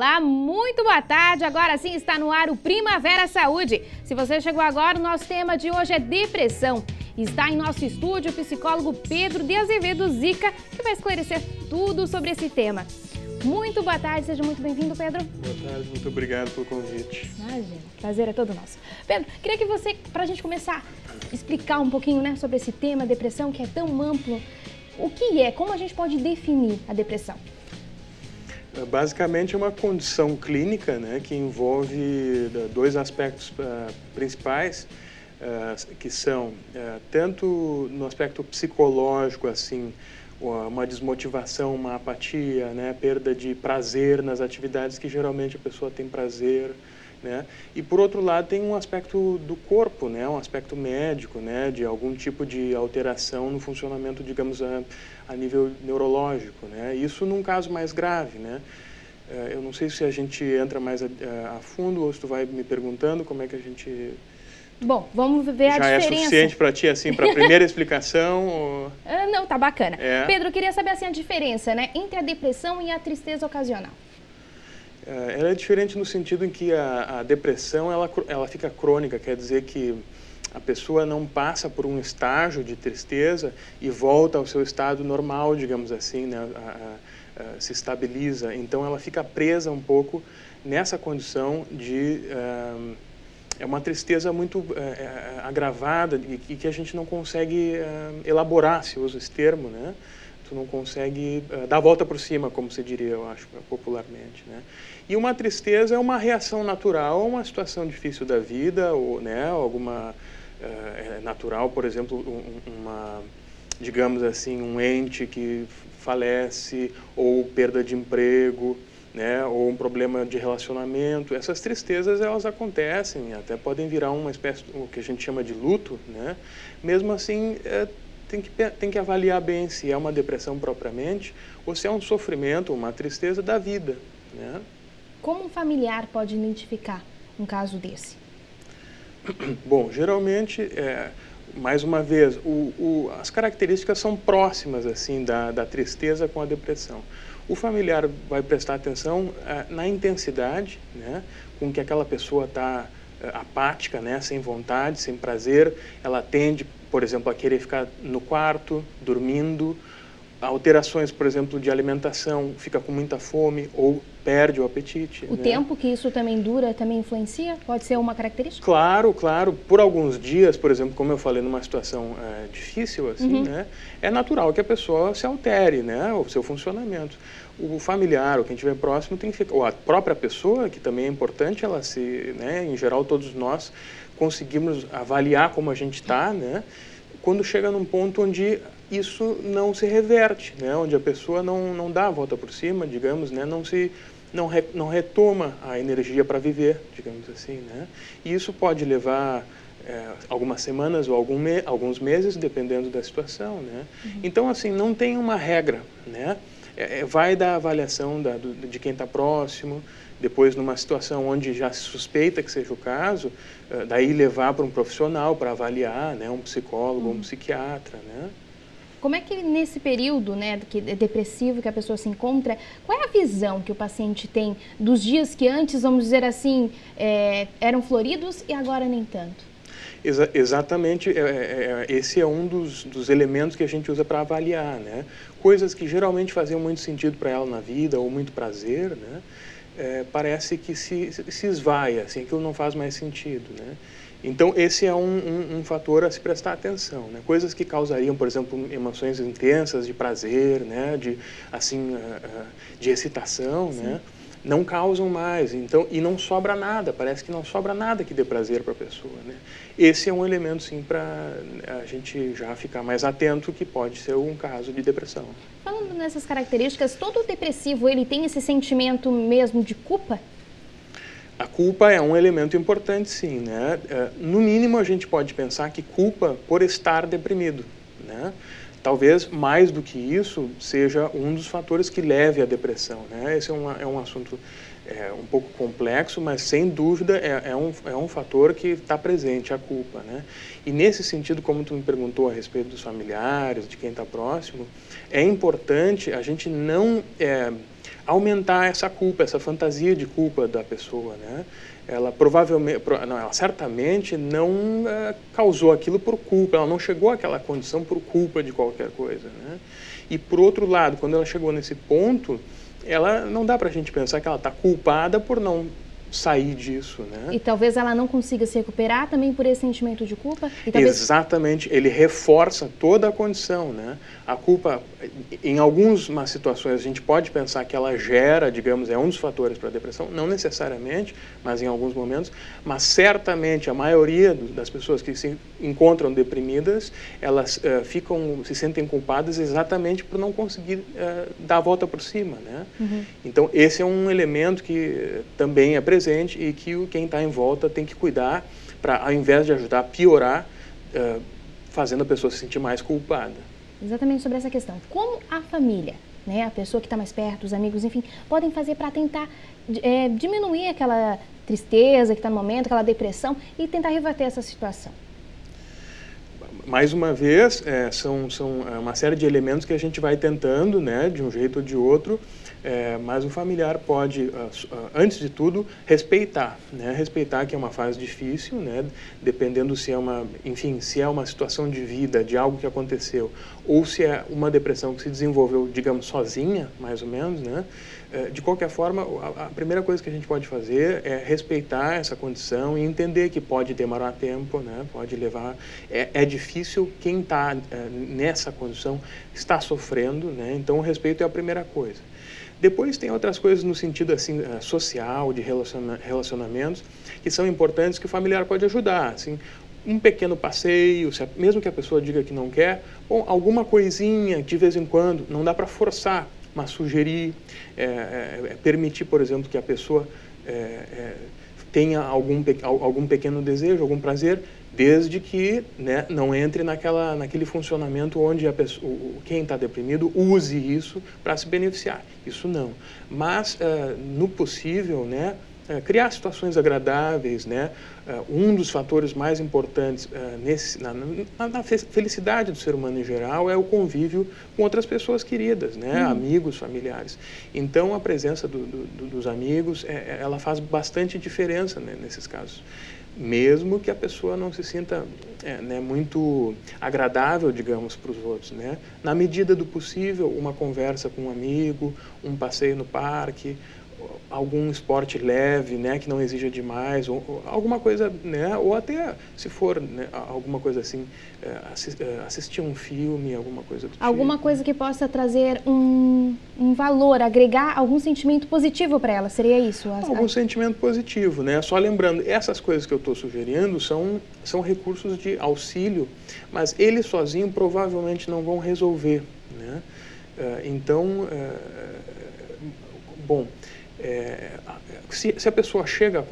Olá, muito boa tarde. Agora sim está no ar o Primavera Saúde. Se você chegou agora, o nosso tema de hoje é depressão. Está em nosso estúdio o psicólogo Pedro de Azevedo Zica, que vai esclarecer tudo sobre esse tema. Muito boa tarde, seja muito bem-vindo, Pedro. Boa tarde, muito obrigado pelo convite. Imagina, prazer é todo nosso. Pedro, queria que você, para a gente começar a explicar um pouquinho, né, sobre esse tema, depressão, que é tão amplo. O que é? Como a gente pode definir a depressão? Basicamente é uma condição clínica, né, que envolve dois aspectos principais, que são tanto no aspecto psicológico, assim, uma desmotivação, uma apatia, né, perda de prazer nas atividades que geralmente a pessoa tem prazer, né, e por outro lado tem um aspecto do corpo, né, um aspecto médico, né, de algum tipo de alteração no funcionamento, digamos, a nível neurológico, né, isso num caso mais grave, né. Eu não sei se a gente entra mais a fundo ou se tu vai me perguntando como é que a gente... Bom, vamos ver a diferença. Já é suficiente para ti, assim, para a primeira explicação? Ou... Não, tá bacana. Pedro, eu queria saber, assim, a diferença, né, entre a depressão e a tristeza ocasional. Ela é diferente no sentido em que a depressão, ela fica crônica, quer dizer que a pessoa não passa por um estágio de tristeza e volta ao seu estado normal, digamos assim, né, se estabiliza. Então, ela fica presa um pouco nessa condição de... É uma tristeza muito agravada e que a gente não consegue elaborar, se usa esse termo, né? Tu não consegue dar a volta por cima, como se diria, eu acho, popularmente, né? E uma tristeza é uma reação natural a uma situação difícil da vida, ou, né, alguma natural, por exemplo, digamos assim, um ente que falece, ou perda de emprego, né, ou um problema de relacionamento. Essas tristezas, elas acontecem, até podem virar uma espécie, o que a gente chama de luto, né? Mesmo assim, tem que avaliar bem se é uma depressão propriamente ou se é um sofrimento, uma tristeza da vida, né? Como um familiar pode identificar um caso desse? Bom, geralmente, mais uma vez, as características são próximas, assim, da tristeza com a depressão. O familiar vai prestar atenção na intensidade, né, com que aquela pessoa está apática, né, sem vontade, sem prazer. Ela tende, por exemplo, a querer ficar no quarto, dormindo. Alterações, por exemplo, de alimentação, fica com muita fome ou perde o apetite. O tempo que isso também dura também influencia? Pode ser uma característica? Claro, claro. Por alguns dias, por exemplo, como eu falei, numa situação difícil, assim, né, é natural que a pessoa se altere, né, o seu funcionamento. O familiar, ou quem estiver próximo, tem que ficar, ou a própria pessoa, que também é importante, ela se, né, em geral, todos nós conseguimos avaliar como a gente está, né, quando chega num ponto onde isso não se reverte, né, onde a pessoa não dá a volta por cima, digamos, né, não retoma a energia para viver, digamos assim, né, e isso pode levar algumas semanas ou alguns meses, dependendo da situação, né. Então, assim, não tem uma regra, né, vai da avaliação de quem está próximo, depois numa situação onde já se suspeita que seja o caso, daí levar para um profissional para avaliar, né, um psicólogo ou um psiquiatra, né. Como é que nesse período, né, depressivo que a pessoa se encontra, qual é a visão que o paciente tem dos dias que antes, vamos dizer assim, eram floridos e agora nem tanto? Exatamente, esse é um dos elementos que a gente usa para avaliar, né? Coisas que geralmente faziam muito sentido para ela na vida, ou muito prazer, né? Parece que se esvaia, assim, aquilo não faz mais sentido, né? Então, esse é um fator a se prestar atenção, né? Coisas que causariam, por exemplo, emoções intensas de prazer, né? De excitação, né? Não causam mais, então, e não sobra nada, parece que não sobra nada que dê prazer para a pessoa, né? Esse é um elemento, sim, para a gente já ficar mais atento que pode ser um caso de depressão. Falando nessas características, todo depressivo, ele tem esse sentimento mesmo de culpa? A culpa é um elemento importante, sim, né? No mínimo, a gente pode pensar que culpa por estar deprimido, né? Talvez, mais do que isso, seja um dos fatores que leve à depressão, né? Esse é um assunto um pouco complexo, mas sem dúvida é um fator que está presente, a culpa, né? E nesse sentido, como tu me perguntou a respeito dos familiares, de quem está próximo, é importante a gente não aumentar essa culpa, essa fantasia de culpa da pessoa, né? Ela ela certamente não causou aquilo por culpa, ela não chegou àquela condição por culpa de qualquer coisa, né? E por outro lado, quando ela chegou nesse ponto, ela não dá para a gente pensar que ela está culpada por não sair disso, né? E talvez ela não consiga se recuperar também por esse sentimento de culpa? E talvez... Exatamente, ele reforça toda a condição, né? A culpa, em algumas situações, a gente pode pensar que ela gera, digamos, é um dos fatores para a depressão, não necessariamente, mas em alguns momentos, mas certamente a maioria das pessoas que se encontram deprimidas, elas se sentem culpadas exatamente por não conseguir dar a volta por cima, né? Uhum. Então, esse é um elemento que também é presente e que quem está em volta tem que cuidar para, ao invés de ajudar a piorar, fazendo a pessoa se sentir mais culpada. Exatamente sobre essa questão. Como a família, né, a pessoa que está mais perto, os amigos, enfim, podem fazer para tentar diminuir aquela tristeza que está no momento, aquela depressão e tentar reverter essa situação? Mais uma vez, são uma série de elementos que a gente vai tentando, né, de um jeito ou de outro, mas o familiar pode, antes de tudo, respeitar, né, respeitar que é uma fase difícil, né, dependendo se é se é uma situação de vida, de algo que aconteceu, ou se é uma depressão que se desenvolveu, digamos, sozinha, mais ou menos, né. De qualquer forma, a primeira coisa que a gente pode fazer é respeitar essa condição e entender que pode demorar tempo, né? Pode levar... É difícil, quem está nessa condição está sofrendo, né? Então o respeito é a primeira coisa. Depois tem outras coisas no sentido assim, social, de relacionamentos, que são importantes que o familiar pode ajudar, assim, um pequeno passeio, mesmo que a pessoa diga que não quer, bom, alguma coisinha de vez em quando, não dá para forçar, mas sugerir, permitir, por exemplo, que a pessoa tenha algum pequeno desejo, algum prazer, desde que, né, não entre naquele funcionamento onde quem está deprimido use isso para se beneficiar. Isso não. Mas, no possível, né, criar situações agradáveis, né? Um dos fatores mais importantes na felicidade do ser humano em geral é o convívio com outras pessoas queridas, né? Amigos, familiares. Então, a presença dos amigos, ela faz bastante diferença, né, nesses casos. Mesmo que a pessoa não se sinta né, muito agradável, digamos, para os outros, né? Na medida do possível, uma conversa com um amigo, um passeio no parque, algum esporte leve, né, que não exija demais, ou alguma coisa, né, ou até, se for, né, alguma coisa assim, assistir um filme, alguma coisa do tipo. Alguma coisa que possa trazer um valor, agregar algum sentimento positivo para ela, seria isso? Algum sentimento positivo, né? Só lembrando, essas coisas que eu estou sugerindo são recursos de auxílio, mas eles sozinhos provavelmente não vão resolver, né? Então, bom... se a pessoa chega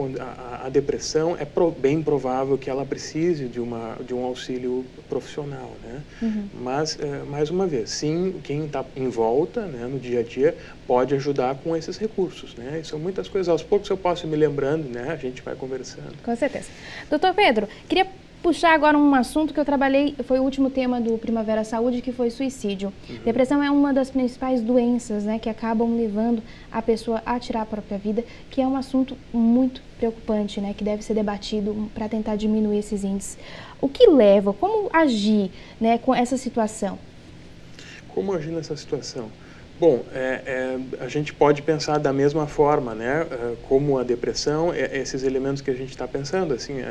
à depressão, é bem provável que ela precise de um auxílio profissional, né? Uhum. Mas, mais uma vez, sim, quem está em volta, né, no dia a dia, pode ajudar com esses recursos, né? E são muitas coisas, aos poucos eu posso ir me lembrando, né? A gente vai conversando. Com certeza. Doutor Pedro, queria puxar agora um assunto que eu trabalhei, foi o último tema do Primavera Saúde, que foi suicídio. Uhum. Depressão é uma das principais doenças, né, que acabam levando a pessoa a tirar a própria vida, que é um assunto muito preocupante, né, que deve ser debatido para tentar diminuir esses índices. O que leva, como agir, né, com essa situação? Como agir nessa situação? Bom, a gente pode pensar da mesma forma, né, como a depressão, esses elementos que a gente está pensando, assim,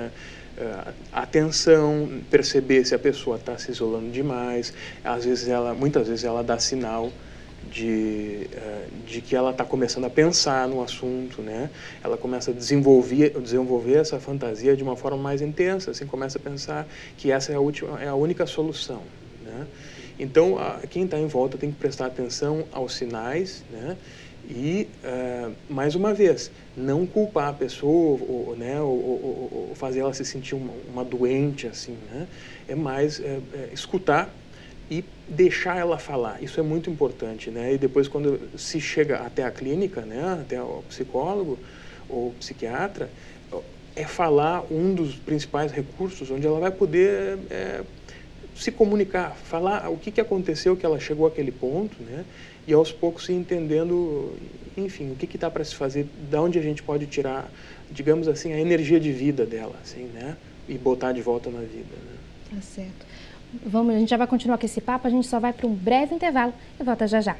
atenção, perceber se a pessoa está se isolando demais, muitas vezes ela dá sinal de que ela está começando a pensar no assunto, né? Ela começa a desenvolver essa fantasia de uma forma mais intensa, assim, começa a pensar que essa é a única solução, né? Então, quem está em volta tem que prestar atenção aos sinais, né? E, mais uma vez, não culpar a pessoa ou fazer ela se sentir uma doente, assim, né? É mais escutar, e deixar ela falar. Isso é muito importante, né? E depois, quando se chega até a clínica, né, até o psicólogo ou psiquiatra, é falar um dos principais recursos onde ela vai poder se comunicar, falar o que aconteceu, que ela chegou àquele ponto, né? E aos poucos se entendendo, enfim, o que dá para se fazer, de onde a gente pode tirar, digamos assim, a energia de vida dela, assim, né? E botar de volta na vida, né? Tá certo. Vamos, a gente já vai continuar com esse papo, a gente só vai para um breve intervalo e volta já já.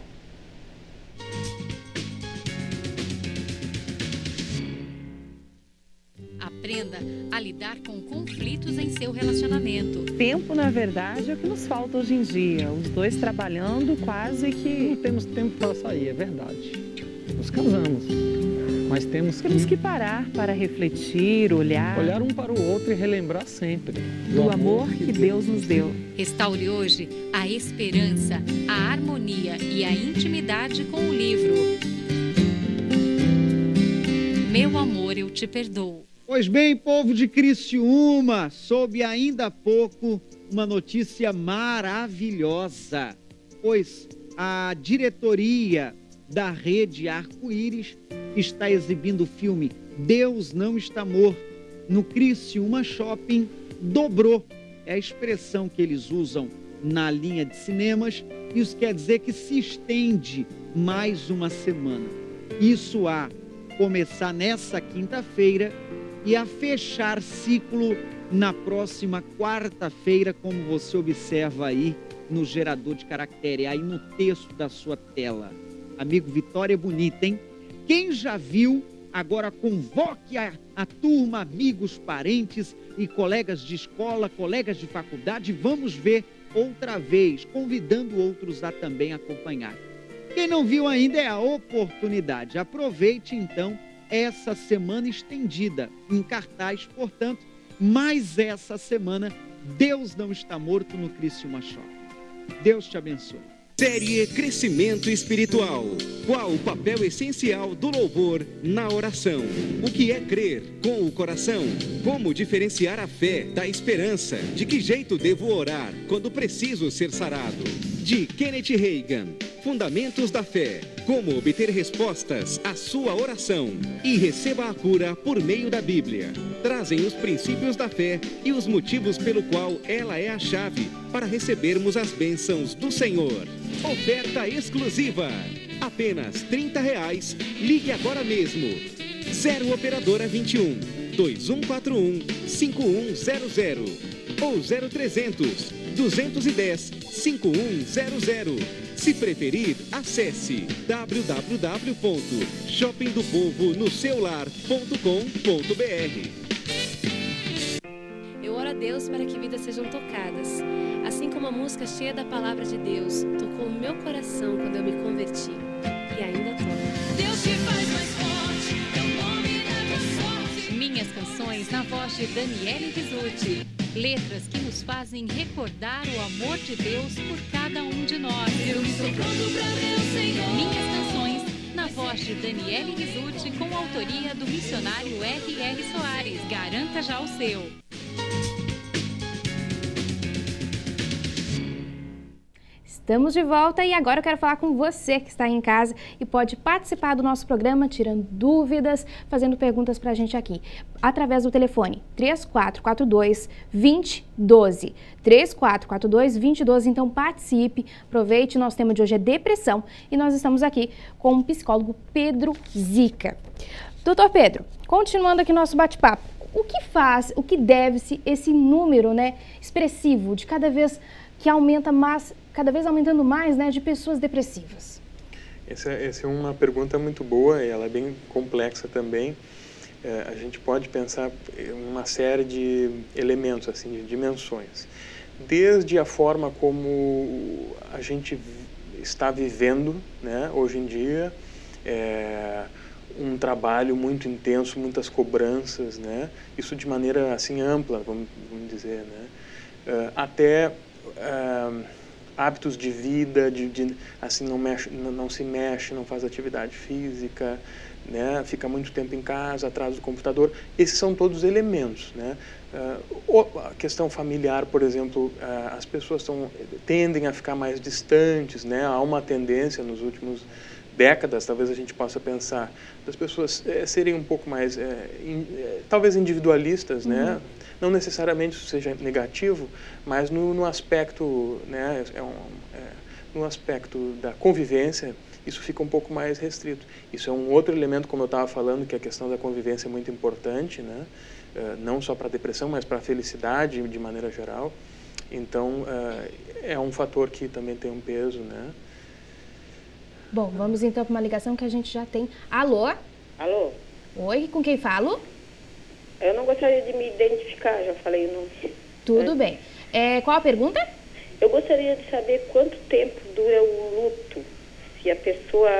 Aprenda a lidar com conflitos em seu relacionamento. Tempo, na verdade, é o que nos falta hoje em dia. Os dois trabalhando quase que... Não temos tempo para sair, é verdade. Nos casamos, mas temos que parar para refletir, olhar um para o outro e relembrar sempre do amor que Deus nos deu. Restaure hoje a esperança, a harmonia e a intimidade com o livro Meu Amor, Eu Te Perdoo. Pois bem, povo de Criciúma, soube ainda há pouco uma notícia maravilhosa, pois a diretoria da Rede Arco-Íris está exibindo o filme Deus Não Está Morto no Criciúma Shopping. Dobrou, é a expressão que eles usam na linha de cinemas. Isso quer dizer que se estende mais uma semana. Isso a começar nessa quinta-feira e a fechar ciclo na próxima quarta-feira, como você observa aí no gerador de caractere, aí no texto da sua tela. Amigo, vitória bonita, hein? Quem já viu, agora convoque a turma, amigos, parentes e colegas de escola, colegas de faculdade. Vamos ver outra vez, convidando outros a também acompanhar. Quem não viu ainda é a oportunidade. Aproveite, então, essa semana estendida em cartaz, portanto, mais essa semana, Deus Não Está Morto no Criciúma Shopping. Deus te abençoe. Série Crescimento Espiritual. Qual o papel essencial do louvor na oração? O que é crer com o coração? Como diferenciar a fé da esperança? De que jeito devo orar quando preciso ser sarado? De Kenneth Reagan. Fundamentos da Fé. Como obter respostas à sua oração e receba a cura por meio da Bíblia. Trazem os princípios da fé e os motivos pelo qual ela é a chave para recebermos as bênçãos do Senhor. Oferta exclusiva. Apenas R$30. Ligue agora mesmo. 0 Operadora 21 2141 5100 ou 0300 210 5100. Se preferir, acesse www.shoppingdopovonocelular.com.br. Eu oro a Deus para que vidas sejam tocadas. Assim como a música cheia da palavra de Deus tocou o meu coração quando eu me converti. E ainda toca. Deus te faz mais forte, teu nome é mais forte. Minhas canções na voz de Daniele Visucci. Letras que nos fazem recordar o amor de Deus por cada um de nós. Eu estou pronto para meu Senhor. Minhas canções na voz de Daniele Visucci, com autoria do missionário R.R. Soares. Garanta já o seu. Estamos de volta e agora eu quero falar com você que está aí em casa e pode participar do nosso programa, tirando dúvidas, fazendo perguntas para a gente aqui, através do telefone 3442-2012. 3442-2012, então participe, aproveite, nosso tema de hoje é depressão e nós estamos aqui com o psicólogo Pedro Zica. Doutor Pedro, continuando aqui nosso bate-papo, o que deve-se esse número, né, expressivo de cada vez que aumenta mais, cada vez aumentando mais, né, de pessoas depressivas? Essa é uma pergunta muito boa e ela é bem complexa também. A gente pode pensar em uma série de elementos, assim, de dimensões. Desde a forma como a gente está vivendo, né, hoje em dia, um trabalho muito intenso, muitas cobranças, né, isso de maneira assim ampla, vamos dizer, né, até hábitos de vida, assim, não se mexe, não faz atividade física, né? Fica muito tempo em casa, atrás do computador. Esses são todos elementos, né? A questão familiar, por exemplo, as pessoas tendem a ficar mais distantes, né? Há uma tendência nos últimos décadas, talvez a gente possa pensar, das pessoas serem um pouco mais, talvez individualistas, né? Não necessariamente isso seja negativo, mas no aspecto, né? No aspecto da convivência, isso fica um pouco mais restrito. Isso é um outro elemento, como eu estava falando, que a questão da convivência é muito importante, né? Não só para a depressão, mas para a felicidade de maneira geral. Então, é um fator que também tem um peso, né? Bom, vamos então para uma ligação que a gente já tem. Alô? Alô? Oi, com quem falo? Eu não gostaria de me identificar, já falei o nome. Tudo bem. Qual a pergunta? Eu gostaria de saber quanto tempo dura o luto. Se a pessoa,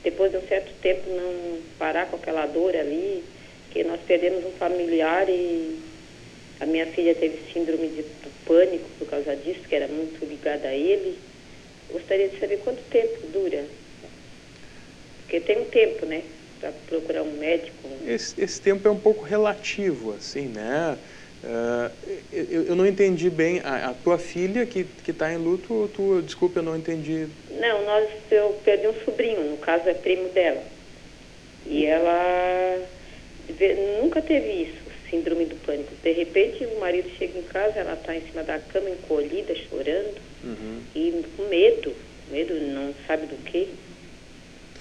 depois de um certo tempo, não parar com aquela dor ali, que nós perdemos um familiar e a minha filha teve síndrome do pânico por causa disso, que era muito ligada a ele. Gostaria de saber quanto tempo dura. Porque tem um tempo, né? Para procurar um médico. Esse tempo é um pouco relativo, assim, né? Eu não entendi bem. A tua filha que está em luto, desculpa, eu não entendi. Não, eu perdi um sobrinho, no caso é primo dela. E ela nunca teve isso, síndrome do pânico. De repente o marido chega em casa, ela está em cima da cama, encolhida, chorando. E com medo, não sabe do quê.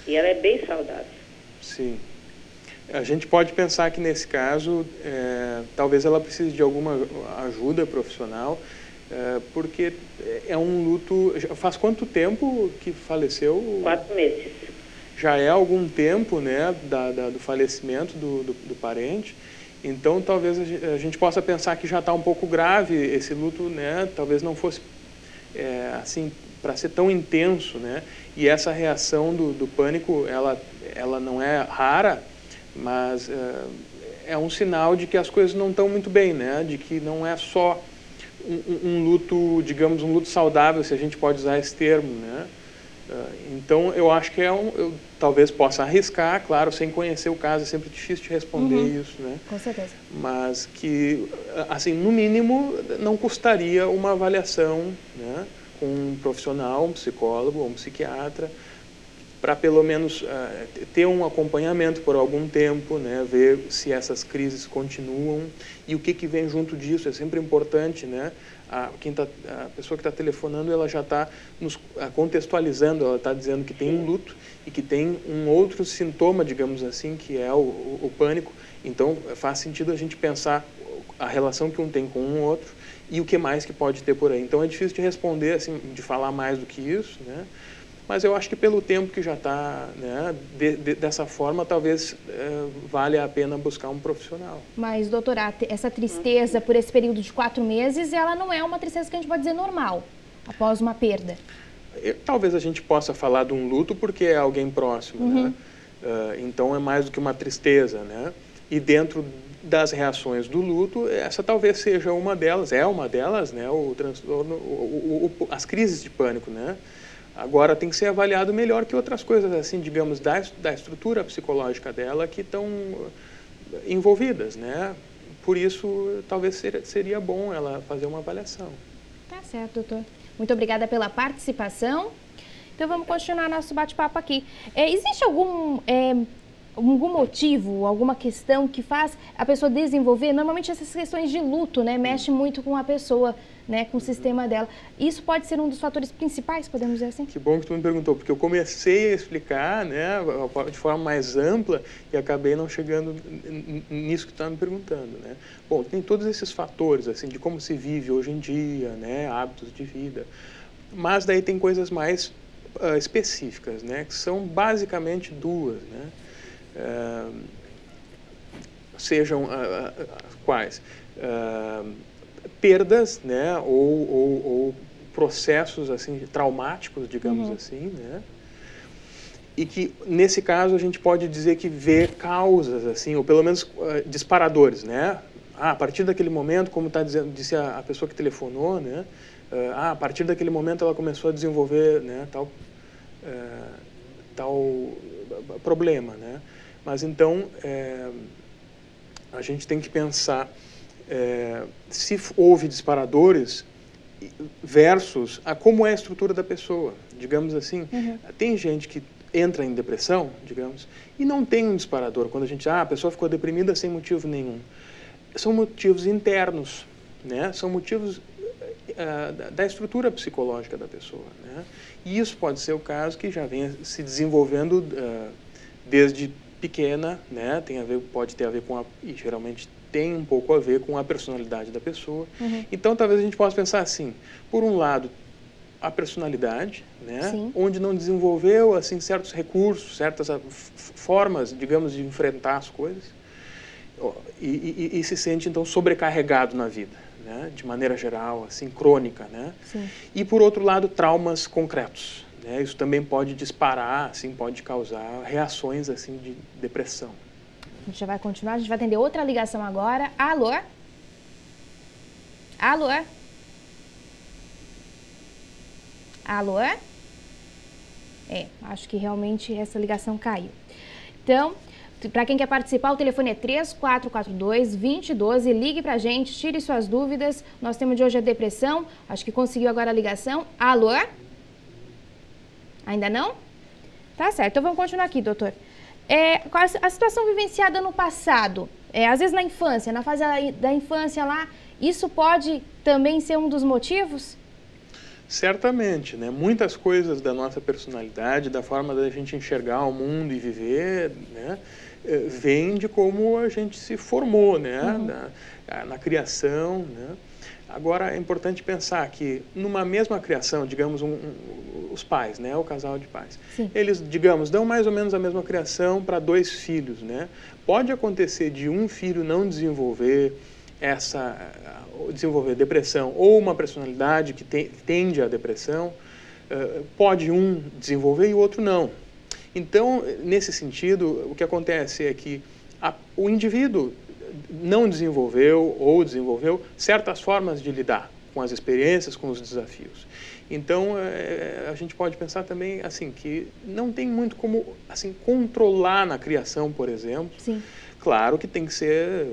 E ela é bem saudável. Sim. A gente pode pensar que nesse caso, talvez ela precise de alguma ajuda profissional, porque é um luto... Faz quanto tempo que faleceu? 4 meses. Já é algum tempo, né, do falecimento do parente. Então, talvez a gente possa pensar que já está um pouco grave esse luto, né? Talvez não fosse assim para ser tão intenso, né? E essa reação do pânico, ela não é rara, mas é um sinal de que as coisas não estão muito bem, né? De que não é só um luto, digamos, um luto saudável, se a gente pode usar esse termo, né? Então, eu acho que eu talvez possa arriscar, claro, sem conhecer o caso, é sempre difícil de responder isso, né? Com certeza. Mas que, assim, no mínimo, não custaria uma avaliação, né, com um profissional, um psicólogo ou um psiquiatra, para pelo menos ter um acompanhamento por algum tempo, né, ver se essas crises continuam e o que vem junto disso. É sempre importante, né? A pessoa que está telefonando, ela já está nos contextualizando, ela está dizendo que tem um luto e que tem um outro sintoma, digamos assim, que é o pânico. Então, faz sentido a gente pensar a relação que um tem com um outro e o que mais que pode ter por aí. Então, é difícil de responder, assim, de falar mais do que isso, né? Mas eu acho que pelo tempo que já está, né, dessa forma, talvez valha a pena buscar um profissional. Mas, doutora, essa tristeza por esse período de 4 meses, ela não é uma tristeza que a gente pode dizer normal, após uma perda. Talvez a gente possa falar de um luto porque é alguém próximo, né? Então é mais do que uma tristeza, né? E dentro das reações do luto, essa talvez seja uma delas, né? O transtorno, as crises de pânico, né? Agora, tem que ser avaliado melhor que outras coisas, assim, digamos, da estrutura psicológica dela que estão envolvidas, né? Por isso, talvez seria bom ela fazer uma avaliação. Tá certo, doutor. Muito obrigada pela participação. Então, vamos continuar nosso bate-papo aqui. Existe algum motivo, alguma questão que faz a pessoa desenvolver? Normalmente essas questões de luto, né, mexe muito com a pessoa, né, com o sistema dela. Isso pode ser um dos fatores principais, podemos dizer assim? Que bom que tu me perguntou, porque eu comecei a explicar, né, de forma mais ampla e acabei não chegando nisso que tu está me perguntando, né. Bom, tem todos esses fatores, assim, de como se vive hoje em dia, né, hábitos de vida, mas daí tem coisas mais específicas, né, que são basicamente duas, né. Sejam quais? Perdas, né, ou processos assim traumáticos, digamos assim, né? E que nesse caso a gente pode dizer que vê causas assim, ou pelo menos disparadores, né? A partir daquele momento, como disse a pessoa que telefonou, né? a partir daquele momento ela começou a desenvolver, né, tal problema, né? Mas então a gente tem que pensar se houve disparadores versus a como é a estrutura da pessoa, digamos assim. Tem gente que entra em depressão, digamos, e não tem um disparador. Quando a gente a pessoa ficou deprimida sem motivo nenhum, são motivos internos, né? São motivos da estrutura psicológica da pessoa, né? E isso pode ser o caso que já vem se desenvolvendo desde pequena, né? Pode ter a ver com e geralmente tem um pouco a ver com a personalidade da pessoa. Então talvez a gente possa pensar assim: por um lado, a personalidade, né? Onde não desenvolveu assim certos recursos, certas formas, digamos, de enfrentar as coisas, e se sente então sobrecarregado na vida, né? De maneira geral, assim, crônica, né? E por outro lado, traumas concretos, né? Isso também pode disparar, assim, pode causar reações assim de depressão. A gente já vai continuar, a gente vai atender outra ligação agora. Alô? Alô? Alô? Acho que realmente essa ligação caiu. Então, para quem quer participar, o telefone é 3442-2012. Ligue pra gente, tire suas dúvidas. Nosso tema de hoje é depressão. Acho que conseguiu agora a ligação. Alô? Ainda não? Tá certo, então vamos continuar aqui, doutor. A situação vivenciada no passado, às vezes na infância, na fase da infância lá, isso pode também ser um dos motivos? Certamente, né? Muitas coisas da nossa personalidade, da forma da gente enxergar o mundo e viver, né? Vem de como a gente se formou, né? Na criação, né? Agora, é importante pensar que numa mesma criação, digamos, os pais, né? O casal de pais, eles, digamos, dão mais ou menos a mesma criação para 2 filhos, né? Pode acontecer de um filho não desenvolver depressão ou uma personalidade que tende à depressão, pode um desenvolver e o outro não. Então, nesse sentido, o que acontece é que o indivíduo não desenvolveu ou desenvolveu certas formas de lidar com as experiências, com os desafios. Então, a gente pode pensar também assim que não tem muito como assim controlar na criação, por exemplo. Claro que tem que ser,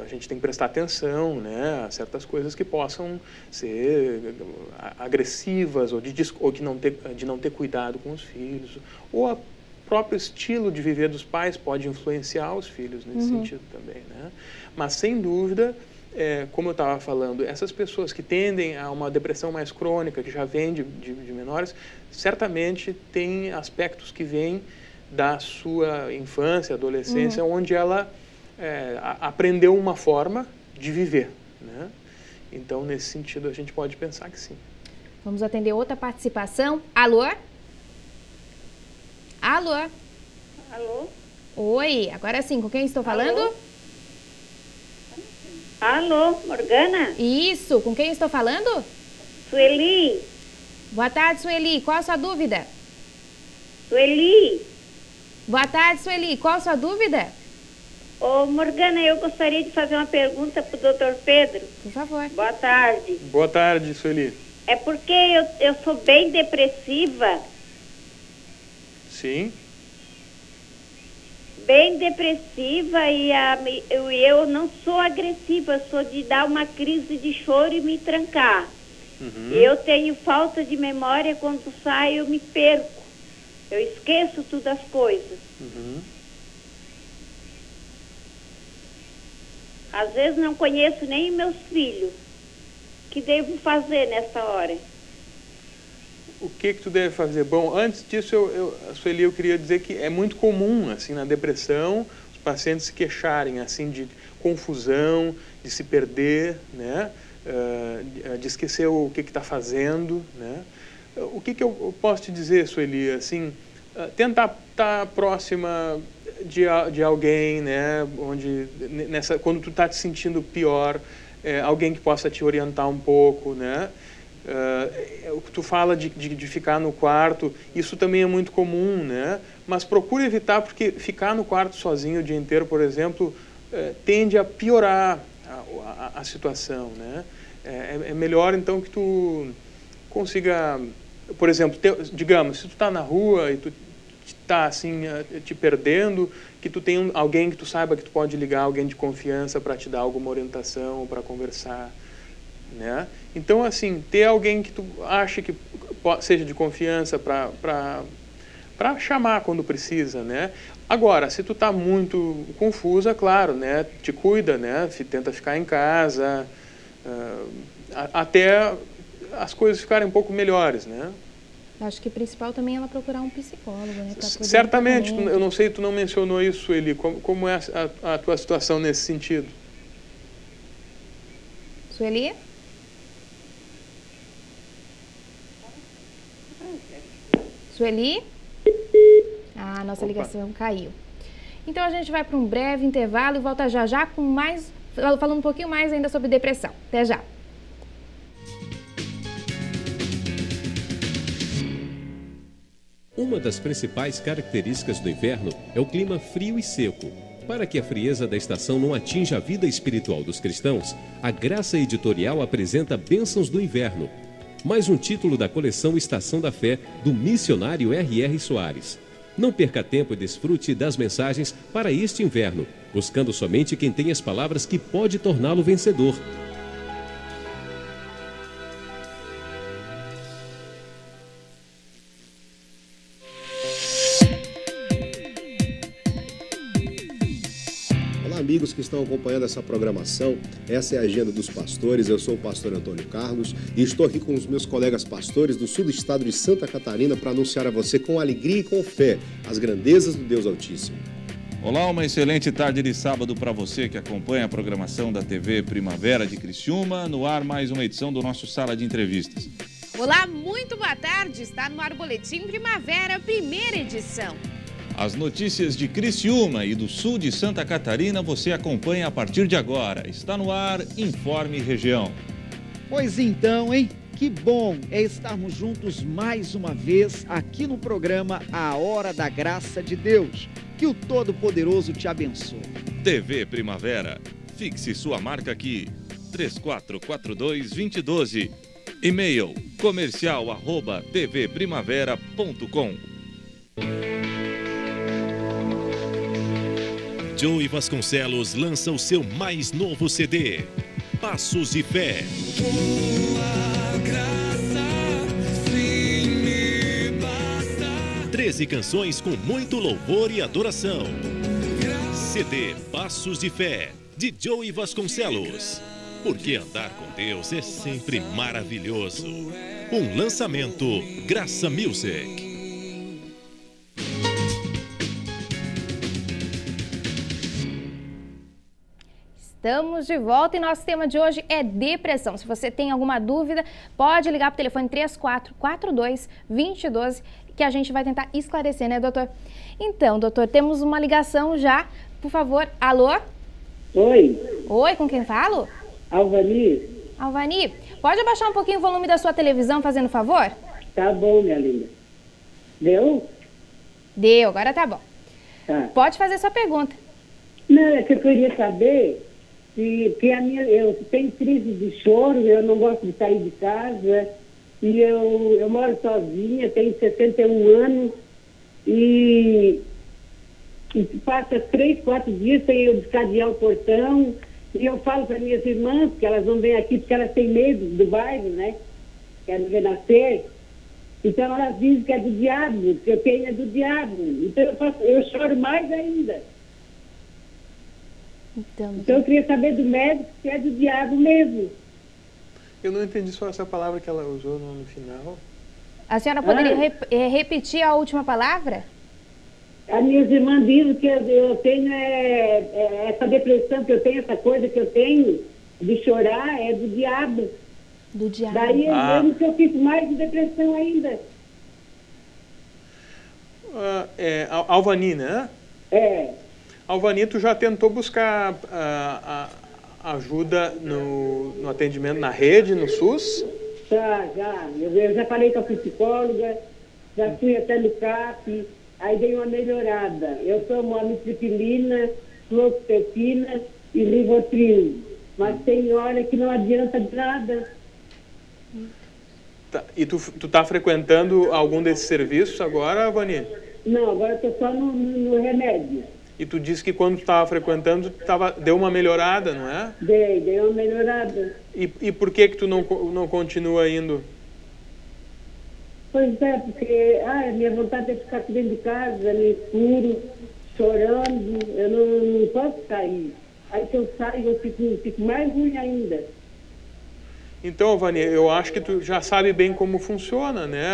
a gente tem que prestar atenção, né, a certas coisas que possam ser agressivas ou de não ter cuidado com os filhos, ou o próprio estilo de viver dos pais pode influenciar os filhos nesse sentido também, né? Mas sem dúvida, como eu estava falando, essas pessoas que tendem a uma depressão mais crônica, que já vem de menores, certamente tem aspectos que vêm da sua infância, adolescência, onde ela aprendeu uma forma de viver, né? Então, nesse sentido, a gente pode pensar que sim. Vamos atender outra participação. Alô? Alô? Alô? Oi, agora sim, com quem estou falando? Alô, Morgana? Isso, com quem estou falando? Sueli. Boa tarde, Sueli. Qual a sua dúvida? Sueli. Boa tarde, Sueli. Qual a sua dúvida? Ô, Morgana, eu gostaria de fazer uma pergunta para o doutor Pedro. Por favor. Boa tarde. Boa tarde, Sueli. É porque eu sou bem depressiva. Sim. Bem depressiva e eu não sou agressiva, sou de dar uma crise de choro e me trancar. Eu tenho falta de memória, quando saio eu me perco. Eu esqueço todas as coisas. Às vezes não conheço nem meus filhos. O que devo fazer nessa hora? O que tu deve fazer? Bom, antes disso, Sueli, eu queria dizer que é muito comum, assim, na depressão, os pacientes se queixarem, assim, de confusão, de se perder, né? De esquecer o que está fazendo, né? O que eu posso te dizer, Sueli, assim, tentar estar próxima de alguém, né? Quando tu está te sentindo pior, alguém que possa te orientar um pouco, né? Tu fala de ficar no quarto, isso também é muito comum, né? Mas procure evitar, porque ficar no quarto sozinho o dia inteiro, por exemplo, tende a piorar a situação, né? É melhor, então, que tu consiga, por exemplo, digamos, se tu está na rua e tu está assim, te perdendo, que tu tenha alguém que tu saiba que tu pode ligar, alguém de confiança para te dar alguma orientação, para conversar, né? Então, assim, ter alguém que tu ache que seja de confiança para chamar quando precisa, né? Agora, se tu está muito confusa, claro, né? Te cuida, né? Tenta ficar em casa, até as coisas ficarem um pouco melhores, né? Acho que o principal também é ela procurar um psicólogo, né? Certamente, eu não sei, tu não mencionou isso, Eli. Como é a tua situação nesse sentido? Sueli? Sueli? A nossa ligação caiu. Então a gente vai para um breve intervalo e volta já já com mais, falando um pouquinho mais ainda sobre depressão. Até já. Uma das principais características do inverno é o clima frio e seco. Para que a frieza da estação não atinja a vida espiritual dos cristãos, a Graça Editorial apresenta Bênçãos do Inverno, mais um título da coleção Estação da Fé, do missionário R.R. Soares. Não perca tempo e desfrute das mensagens para este inverno, buscando somente quem tem as palavras que pode torná-lo vencedor. Amigos que estão acompanhando essa programação, essa é a agenda dos pastores. Eu sou o pastor Antônio Carlos e estou aqui com os meus colegas pastores do sul do estado de Santa Catarina para anunciar a você com alegria e com fé as grandezas do Deus Altíssimo. Olá, uma excelente tarde de sábado para você que acompanha a programação da TV Primavera de Criciúma. No ar, mais uma edição do nosso Sala de Entrevistas. Olá, muito boa tarde. Está no ar o Boletim Primavera, primeira edição. As notícias de Criciúma e do sul de Santa Catarina você acompanha a partir de agora. Está no ar, Informe Região. Pois então, hein? Que bom é estarmos juntos mais uma vez aqui no programa A Hora da Graça de Deus. Que o Todo-Poderoso te abençoe. TV Primavera. Fixe sua marca aqui. 3442-2012. E-mail comercial@tvprimavera.com. Joey Vasconcelos lança o seu mais novo CD, Passos de Fé. Tua graça, sim, me basta. 13 canções com muito louvor e adoração. CD Passos de Fé, de Joey Vasconcelos. Porque andar com Deus é sempre maravilhoso. Um lançamento Graça Music. Estamos de volta e nosso tema de hoje é depressão. Se você tem alguma dúvida, pode ligar para o telefone 3442-2012 que a gente vai tentar esclarecer, né, doutor? Então, doutor, temos uma ligação já. Por favor, alô? Oi. Oi, com quem falo? Alvani. Alvani, pode abaixar um pouquinho o volume da sua televisão, fazendo favor? Tá bom, minha linda. Deu? Deu, agora tá bom. Tá. Pode fazer sua pergunta. Não, é que eu queria saber que eu tenho crise de choro, eu não gosto de sair de casa, e eu moro sozinha, tenho 61 anos, e passa 3, 4 dias sem eu descadear o portão, e eu falo para minhas irmãs, que elas não vêm aqui porque elas têm medo do bairro, né? Querem ver nascer. Então elas dizem que é do diabo, que eu tenho é do diabo. Então eu choro mais ainda. Então eu queria saber do médico se é do diabo mesmo. Eu não entendi só essa palavra que ela usou no final. A senhora poderia repetir a última palavra? As minhas irmãs dizem que eu tenho essa depressão que eu tenho, essa coisa que eu tenho de chorar, é do diabo. Do diabo. Daí eu fico mais de depressão ainda. Alvani, né? É. Alvani, tu já tentou buscar ajuda no atendimento na rede, no SUS? Já. Eu já falei com a psicóloga, já fui até no CAP, aí dei uma melhorada. Eu tomo amitriptilina, fluoxetina e Rivotril. Mas tem hora que não adianta de nada. Tá. E tu tá frequentando algum desses serviços agora, Vani? Não, agora eu tô só no remédio. E tu disse que quando tu estava frequentando, deu uma melhorada, não é? Dei uma melhorada. E por que tu não continua indo? Pois é, porque minha vontade é ficar aqui dentro de casa, no escuro, chorando. Eu não posso sair. Aí se eu saio, eu fico mais ruim ainda. Então, Vani, eu acho que tu já sabe bem como funciona, né?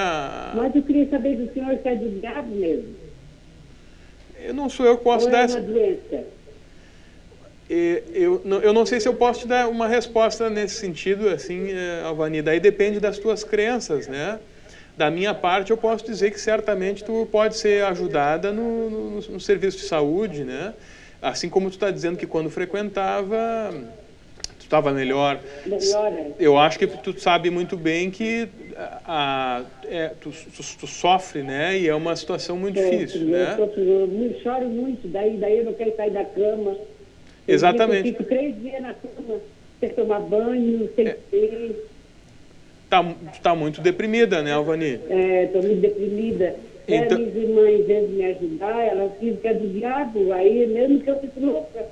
Mas eu queria saber do senhor se é do diabo mesmo. Não sou eu que posso dar essa doença. Eu não sei se eu posso te dar uma resposta nesse sentido, assim, Alvani. Daí depende das tuas crenças, né? Da minha parte, eu posso dizer que certamente tu pode ser ajudada no serviço de saúde, né? Assim como tu está dizendo que quando frequentava, tu estava melhor. Eu acho que tu sabe muito bem que tu sofre, né? E é uma situação muito difícil, né? Eu choro muito, daí eu não quero sair da cama. Exatamente. Eu fico 3 dias na cama, sem tomar banho, sem ter. Tá muito deprimida, né, Alvani? Estou muito deprimida. Então... Minhas irmãs vêm me ajudar, elas dizem que é do diabo, aí mesmo que eu fico louca.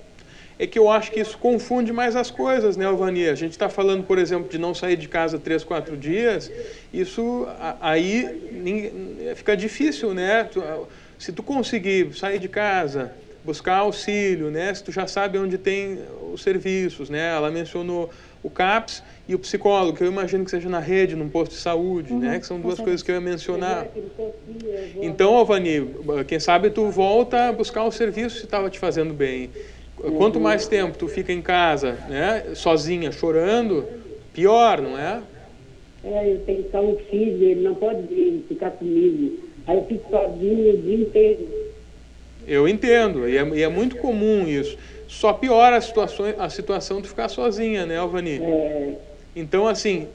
É que eu acho que isso confunde mais as coisas, né, Alvani? A gente está falando, por exemplo, de não sair de casa 3, 4 dias, isso aí fica difícil, né? Se tu conseguir sair de casa, buscar auxílio, né? Se tu já sabe onde tem os serviços, né? Ela mencionou o CAPS e o psicólogo, que eu imagino que seja na rede, num posto de saúde, né? Que são duas coisas que eu ia mencionar. Então, Alvani, quem sabe tu volta a buscar o serviço se estava te fazendo bem. Quanto mais tempo tu fica em casa, né, sozinha, chorando, pior, não é? Eu tenho só um filho, ele não pode ficar comigo. Aí eu fico sozinha o dia inteiro. Eu entendo, e é muito comum isso. Só piora a situação de ficar sozinha, né, Alvani? Então, assim,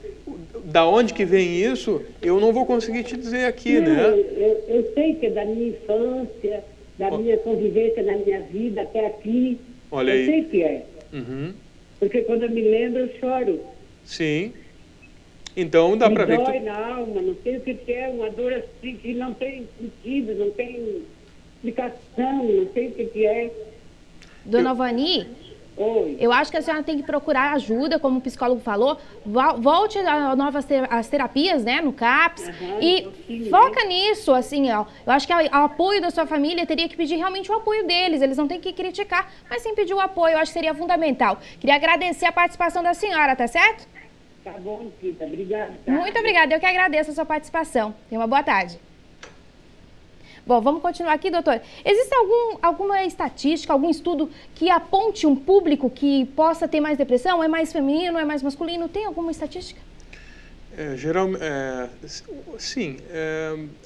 da onde que vem isso, eu não vou conseguir te dizer aqui, não, né? Eu sei que é da minha infância, da minha convivência na minha vida até aqui. Olha aí. Eu sei que é. Uhum. Porque quando eu me lembro, eu choro. Sim. Então dá para ver que dói na alma, não sei o que é, uma dor assim que não tem sentido, não tem explicação, não sei o que é. Dona Vani, eu acho que a senhora tem que procurar ajuda, como o psicólogo falou, volte às terapias, né, no CAPS, e foca nisso, assim, ó. Eu acho que o apoio da sua família teria que pedir realmente o apoio deles, eles não têm que criticar, mas sim pedir o apoio, eu acho que seria fundamental. Queria agradecer a participação da senhora, tá certo? Tá bom, Tita, obrigada. Tá? Muito obrigada, eu que agradeço a sua participação. Tenha uma boa tarde. Bom, vamos continuar aqui, doutor. Existe alguma estatística, algum estudo que aponte um público que possa ter mais depressão? É mais feminino, é mais masculino? Tem alguma estatística? Sim.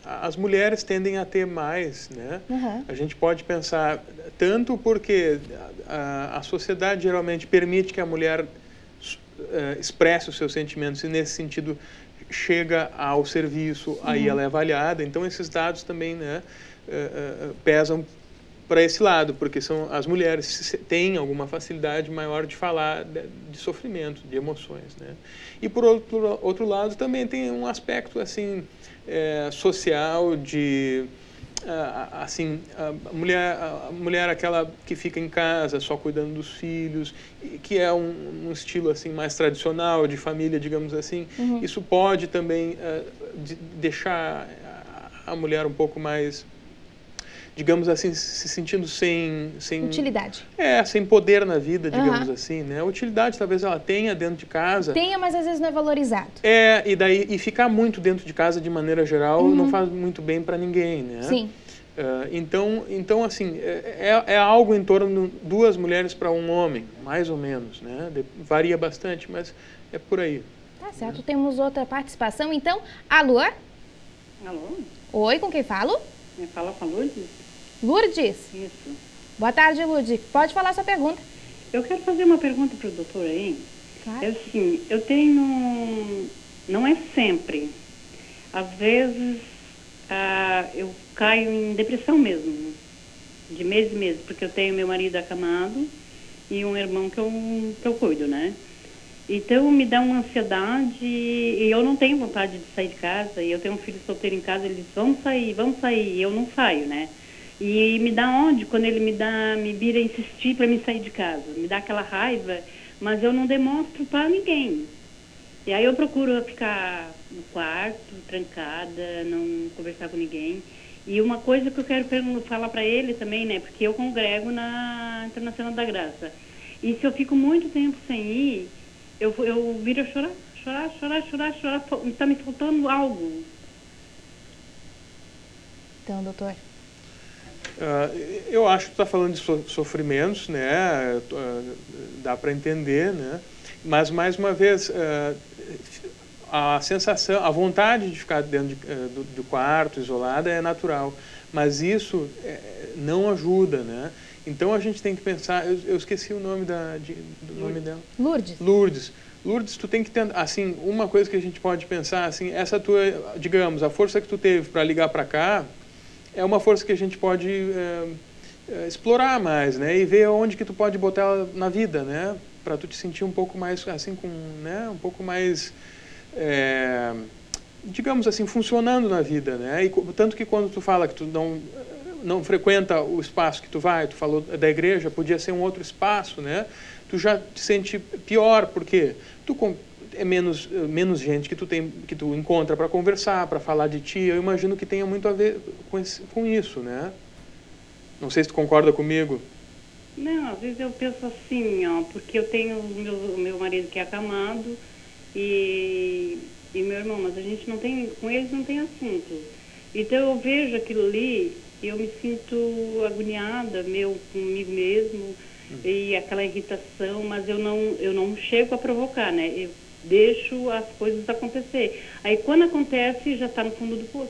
As mulheres tendem a ter mais, né? Uhum. A gente pode pensar, tanto porque a sociedade geralmente permite que a mulher expresse os seus sentimentos e, nesse sentido, chega ao serviço, aí ela é avaliada. Então, esses dados também, né, pesam para esse lado, porque as mulheres têm alguma facilidade maior de falar de sofrimento, de emoções, né? E, por outro lado, também tem um aspecto, assim, social de... assim, a mulher aquela que fica em casa só cuidando dos filhos, que é um estilo assim mais tradicional de família, digamos assim. Isso pode também deixar a mulher um pouco mais, digamos assim, se sentindo sem utilidade. Sem poder na vida, digamos assim, né? A utilidade talvez ela tenha dentro de casa. Tenha, mas às vezes não é valorizado. E ficar muito dentro de casa de maneira geral não faz muito bem para ninguém, né? Sim. Então assim, é algo em torno de 2 mulheres para 1 homem, mais ou menos, né? Varia bastante, mas é por aí. Tá certo. Temos outra participação, então. Alô? Alô? Oi, com quem falo? Me fala com a Lourdes? Lourdes? Isso. Boa tarde, Lourdes. Pode falar sua pergunta. Eu quero fazer uma pergunta para o doutor aí. Claro. Assim, eu tenho... Não é sempre. Às vezes, eu caio em depressão mesmo. De mês em mês. Porque eu tenho meu marido acamado e um irmão que eu cuido, né? Então me dá uma ansiedade e eu não tenho vontade de sair de casa. E eu tenho um filho solteiro em casa, ele diz, vamos sair, e eu não saio, né? E me dá onde? Quando ele me vira insistir para me sair de casa. Me dá aquela raiva, mas eu não demonstro para ninguém. E aí eu procuro ficar no quarto, trancada, não conversar com ninguém. E uma coisa que eu quero falar para ele também, né? Porque eu congrego na Internacional da Graça. E se eu fico muito tempo sem ir, eu viro a chorar. Está me faltando algo. Então, doutor. Eu acho que tu está falando de sofrimentos, né? Dá para entender, né? Mas, mais uma vez, a sensação, a vontade de ficar dentro do quarto, isolada, é natural. Mas isso não ajuda, né? Então, a gente tem que pensar... Eu esqueci o nome nome dela. Lourdes, tu tem que ter... Assim, uma coisa que a gente pode pensar, assim, essa tua... Digamos, a força que tu teve para ligar para cá é uma força que a gente pode explorar mais, né? E ver onde que tu pode botar ela na vida, né? Para tu te sentir um pouco mais, assim, né? Um pouco mais... digamos assim, funcionando na vida, né? E tanto que quando tu fala que tu não frequenta o espaço que tu vai, tu falou da igreja, podia ser um outro espaço, né? Tu já te sente pior, porque é menos gente que tu encontra para conversar, para falar de ti. Eu imagino que tenha muito a ver com isso, né? Não sei se tu concorda comigo. Não, às vezes eu penso assim, ó, porque eu tenho o meu marido que é acamado e meu irmão, mas a gente não tem, com eles não tem assunto. Então eu vejo aquilo ali e eu me sinto agoniada, comigo mesmo, e aquela irritação, mas eu não chego a provocar, né? Eu deixo as coisas acontecer. Aí quando acontece, já está no fundo do poço.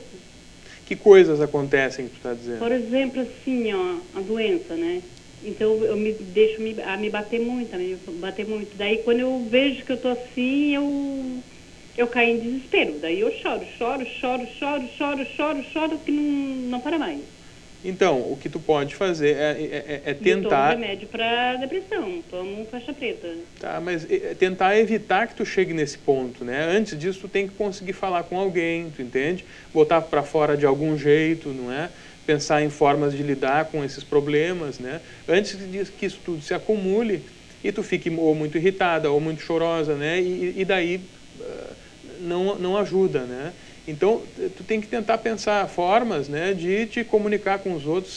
Que coisas acontecem que tu está dizendo? Por exemplo, assim, ó, a doença, né? Então eu me deixo me bater muito, Daí quando eu vejo que eu tô assim, eu caio em desespero. Daí eu choro, que não para mais. Então, o que tu pode fazer é tentar... Eu tomo remédio para depressão, tomo faixa preta. Tá, mas tentar evitar que tu chegue nesse ponto, né? Antes disso, tu tem que conseguir falar com alguém, tu entende? Botar para fora de algum jeito, não é? Pensar em formas de lidar com esses problemas, né? Antes que isso tudo se acumule e tu fique ou muito irritada ou muito chorosa, né? E daí não ajuda, né? Então, tu tem que tentar pensar formas, né, de te comunicar com os outros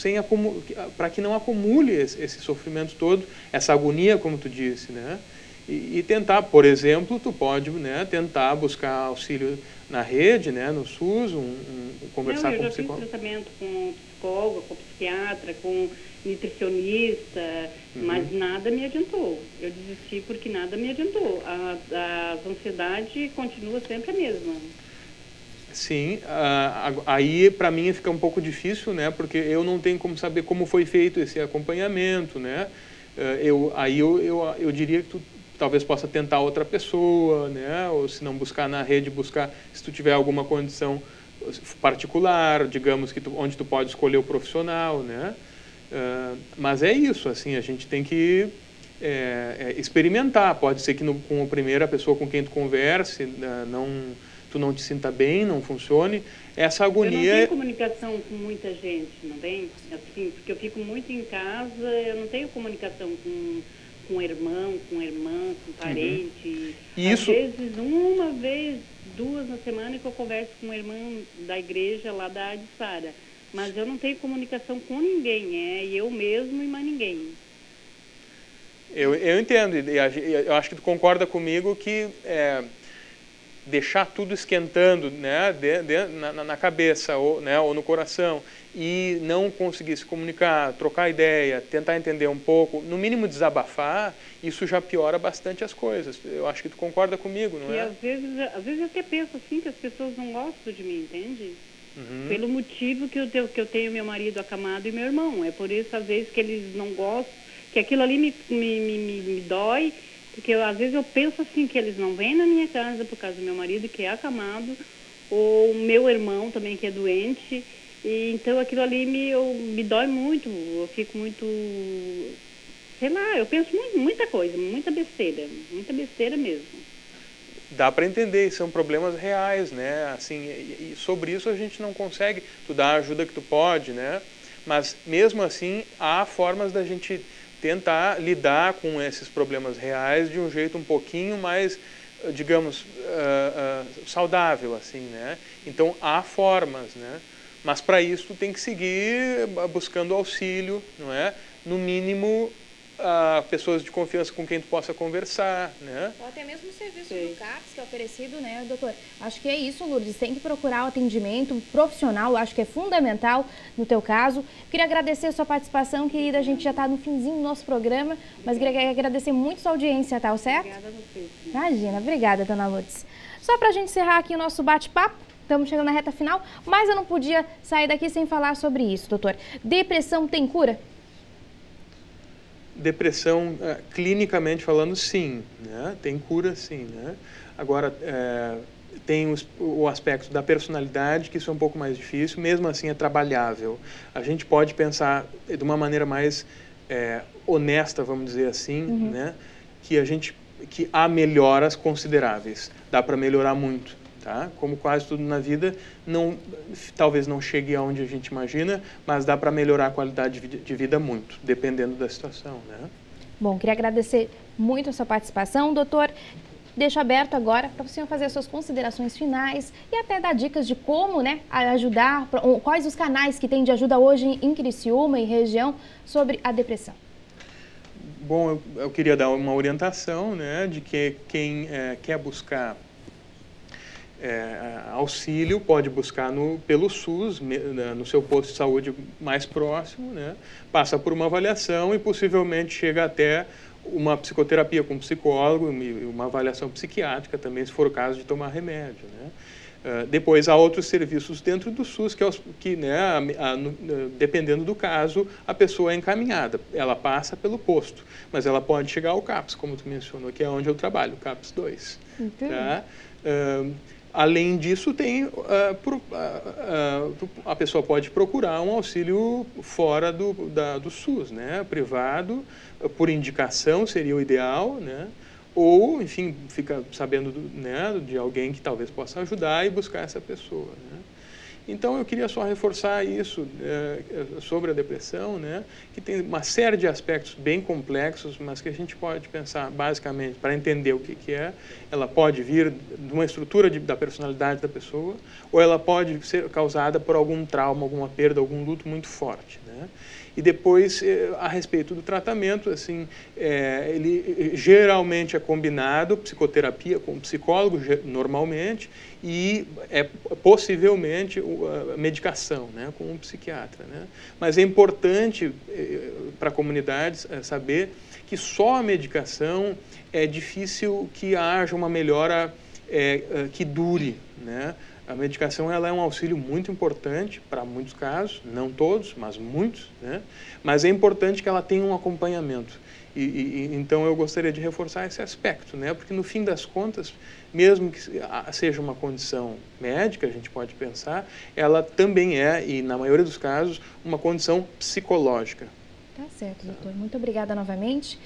para que não acumule esse sofrimento todo, essa agonia, como tu disse, né? E tentar, por exemplo, tu pode, né, tentar buscar auxílio na rede, né, no SUS, conversar com um psicólogo. Eu já fiz tratamento com psicólogo, com psiquiatra, com nutricionista, mas nada me adiantou. Eu desisti porque nada me adiantou. A ansiedade continua sempre a mesma. Sim, aí para mim fica um pouco difícil, né, porque eu não tenho como saber como foi feito esse acompanhamento, né, eu diria que tu talvez possa tentar outra pessoa, né, ou se não buscar na rede, se tu tiver alguma condição particular, digamos, onde tu pode escolher o profissional, né, mas é isso, assim, a gente tem que experimentar. Pode ser que com a primeira pessoa com quem tu converse, tu não te sinta bem, não funcione, essa agonia... Eu não tenho comunicação com muita gente, não tem? Assim, porque eu fico muito em casa, eu não tenho comunicação com irmão, com irmã, com parente. Isso... Às vezes, uma vez, 2 na semana que eu converso com uma irmã da igreja lá da Adissara. Mas eu não tenho comunicação com ninguém, eu mesmo e mais ninguém. Eu entendo, eu acho que tu concorda comigo que... deixar tudo esquentando, né, na cabeça ou no coração e não conseguir se comunicar, trocar ideia, tentar entender um pouco, no mínimo desabafar, isso já piora bastante as coisas. Eu acho que tu concorda comigo, não é? E às vezes eu até penso assim que as pessoas não gostam de mim, entende? Pelo motivo que eu tenho meu marido acamado e meu irmão. É por isso, às vezes, que eles não gostam, que aquilo ali me dói. Porque às vezes eu penso assim, que eles não vêm na minha casa por causa do meu marido, que é acamado, ou o meu irmão também, que é doente. E então aquilo ali me dói muito, eu fico muito sei lá, eu penso muita coisa, muita besteira mesmo. Dá para entender, são problemas reais, né? Assim, e sobre isso a gente não consegue, tu dá a ajuda que tu pode, né? Mas mesmo assim há formas da gente tentar lidar com esses problemas reais de um jeito um pouquinho mais, digamos, saudável, assim, né? Então há formas, né? Mas para isso tu tem que seguir buscando auxílio, não é? No mínimo, pessoas de confiança com quem tu possa conversar, né? Ou até mesmo o serviço do CAPS que é oferecido, né, doutor? Acho que é isso, Lourdes, tem que procurar o atendimento profissional, acho que é fundamental no teu caso. Queria agradecer a sua participação, querida, a gente já está no finzinho do nosso programa, mas queria agradecer muito a sua audiência, tá certo? Obrigada a você. Imagina, obrigada, dona Lourdes. Só para a gente encerrar aqui o nosso bate-papo, estamos chegando na reta final, mas eu não podia sair daqui sem falar sobre isso, doutor. Depressão tem cura? Depressão, clinicamente falando, sim, né? Tem cura, sim, né? Agora, tem o aspecto da personalidade, que isso é um pouco mais difícil, mesmo assim é trabalhável. A gente pode pensar de uma maneira mais honesta, vamos dizer assim, né? Que há melhoras consideráveis, dá para melhorar muito. Tá? Como quase tudo na vida, talvez não chegue aonde a gente imagina, mas dá para melhorar a qualidade de vida muito, dependendo da situação, né? Bom, queria agradecer muito a sua participação, doutor. Deixo aberto agora para o senhor fazer as suas considerações finais e até dar dicas de como, né, ajudar, quais os canais que tem de ajuda hoje em Criciúma e região sobre a depressão. Bom, eu queria dar uma orientação, né, de que quem quer buscar auxílio pode buscar pelo SUS, no seu posto de saúde mais próximo, né? Passa por uma avaliação e possivelmente chega até uma psicoterapia com psicólogo e uma avaliação psiquiátrica também, se for o caso de tomar remédio, né? Depois há outros serviços dentro do SUS que né, dependendo do caso, a pessoa é encaminhada. Ela passa pelo posto, mas ela pode chegar ao CAPS, como tu mencionou, que é onde eu trabalho, o CAPS 2. Tá? Além disso, a pessoa pode procurar um auxílio fora do SUS, né? Privado, por indicação seria o ideal, né? Ou, enfim, fica sabendo né, de alguém que talvez possa ajudar e buscar essa pessoa, né? Então, eu queria só reforçar isso sobre a depressão, né, que tem uma série de aspectos bem complexos, mas que a gente pode pensar, basicamente, para entender o que é. Ela pode vir de uma estrutura da personalidade da pessoa, ou ela pode ser causada por algum trauma, alguma perda, algum luto muito forte, né? E depois, a respeito do tratamento, assim, ele geralmente é combinado, psicoterapia com psicólogo, normalmente, e possivelmente medicação, né, com um psiquiatra, né? Mas é importante para a comunidade saber que só a medicação é difícil que haja uma melhora que dure, né? A medicação ela é um auxílio muito importante para muitos casos, não todos, mas muitos, né? Mas é importante que ela tenha um acompanhamento. Então eu gostaria de reforçar esse aspecto, né? Porque no fim das contas, mesmo que seja uma condição médica, a gente pode pensar, ela também e na maioria dos casos, uma condição psicológica. Tá certo, doutor. Muito obrigada novamente.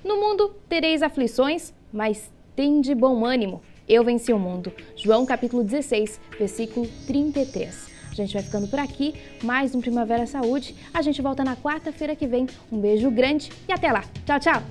No mundo tereis aflições, mas tende bom ânimo. Eu venci o mundo. João capítulo 16, versículo 33. A gente vai ficando por aqui, mais um Primavera Saúde. A gente volta na quarta-feira que vem. Um beijo grande e até lá. Tchau, tchau!